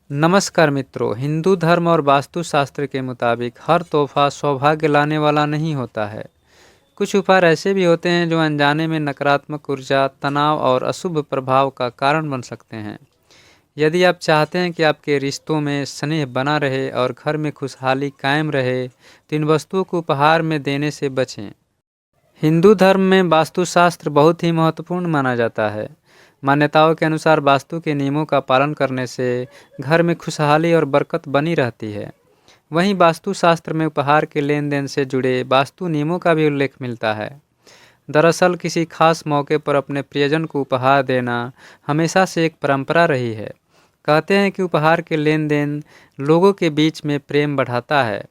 नमस्कार मित्रों, हिंदू धर्म और वास्तुशास्त्र के मुताबिक हर तोहफा सौभाग्य लाने वाला नहीं होता है। कुछ उपहार ऐसे भी होते हैं जो अनजाने में नकारात्मक ऊर्जा, तनाव और अशुभ प्रभाव का कारण बन सकते हैं। यदि आप चाहते हैं कि आपके रिश्तों में स्नेह बना रहे और घर में खुशहाली कायम रहे, तो इन वस्तुओं को उपहार में देने से बचें। हिंदू धर्म में वास्तुशास्त्र बहुत ही महत्वपूर्ण माना जाता है। मान्यताओं के अनुसार वास्तु के नियमों का पालन करने से घर में खुशहाली और बरकत बनी रहती है। वहीं वास्तुशास्त्र में उपहार के लेन देन से जुड़े वास्तु नियमों का भी उल्लेख मिलता है। दरअसल किसी खास मौके पर अपने प्रियजन को उपहार देना हमेशा से एक परंपरा रही है। कहते हैं कि उपहार के लेन देन लोगों के बीच में प्रेम बढ़ाता है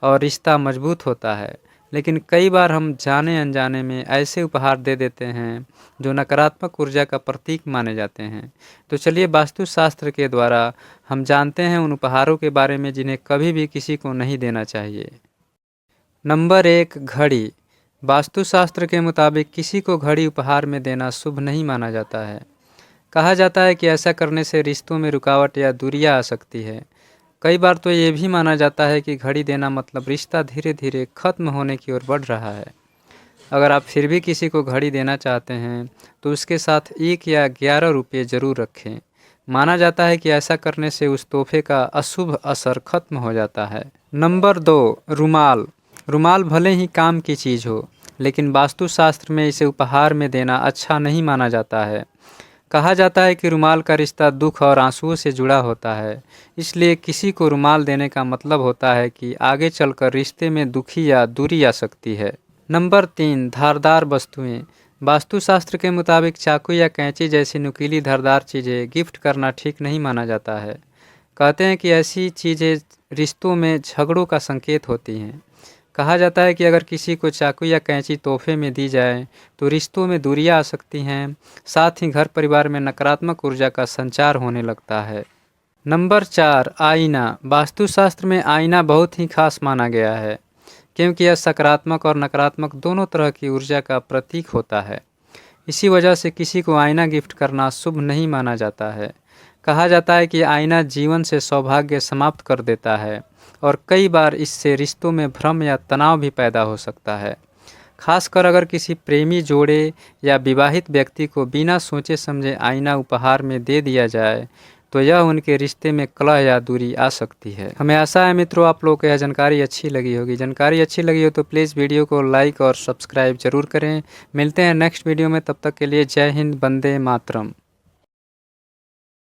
और रिश्ता मजबूत होता है। लेकिन कई बार हम जाने अनजाने में ऐसे उपहार दे देते हैं जो नकारात्मक ऊर्जा का प्रतीक माने जाते हैं। तो चलिए वास्तुशास्त्र के द्वारा हम जानते हैं उन उपहारों के बारे में जिन्हें कभी भी किसी को नहीं देना चाहिए। नंबर 1, घड़ी। वास्तुशास्त्र के मुताबिक किसी को घड़ी उपहार में देना शुभ नहीं माना जाता है। कहा जाता है कि ऐसा करने से रिश्तों में रुकावट या दूरियां आ सकती है। कई बार तो ये भी माना जाता है कि घड़ी देना मतलब रिश्ता धीरे धीरे खत्म होने की ओर बढ़ रहा है। अगर आप फिर भी किसी को घड़ी देना चाहते हैं तो उसके साथ 1 या 11 रुपये ज़रूर रखें। माना जाता है कि ऐसा करने से उस तोहफे का अशुभ असर खत्म हो जाता है। नंबर 2, रुमाल। रुमाल भले ही काम की चीज़ हो, लेकिन वास्तुशास्त्र में इसे उपहार में देना अच्छा नहीं माना जाता है। कहा जाता है कि रुमाल का रिश्ता दुख और आंसुओं से जुड़ा होता है, इसलिए किसी को रुमाल देने का मतलब होता है कि आगे चलकर रिश्ते में दुखी या दूरी आ सकती है। नंबर 3, धारदार वस्तुएं। वास्तुशास्त्र के मुताबिक चाकू या कैंची जैसी नुकीली धारदार चीज़ें गिफ्ट करना ठीक नहीं माना जाता है। कहते हैं कि ऐसी चीज़ें रिश्तों में झगड़ों का संकेत होती हैं। कहा जाता है कि अगर किसी को चाकू या कैंची तोहफे में दी जाए तो रिश्तों में दूरियां आ सकती हैं, साथ ही घर परिवार में नकारात्मक ऊर्जा का संचार होने लगता है। नंबर 4, आईना। वास्तुशास्त्र में आईना बहुत ही खास माना गया है, क्योंकि यह सकारात्मक और नकारात्मक दोनों तरह की ऊर्जा का प्रतीक होता है। इसी वजह से किसी को आईना गिफ्ट करना शुभ नहीं माना जाता है। कहा जाता है कि आईना जीवन से सौभाग्य समाप्त कर देता है और कई बार इससे रिश्तों में भ्रम या तनाव भी पैदा हो सकता है। खासकर अगर किसी प्रेमी जोड़े या विवाहित व्यक्ति को बिना सोचे समझे आईना उपहार में दे दिया जाए तो यह उनके रिश्ते में कलह या दूरी आ सकती है। हमें आशा है मित्रों आप लोगों को यह जानकारी अच्छी लगी होगी। जानकारी अच्छी लगी हो तो प्लीज़ वीडियो को लाइक और सब्सक्राइब जरूर करें। मिलते हैं नेक्स्ट वीडियो में, तब तक के लिए जय हिंद, वंदे मातरम।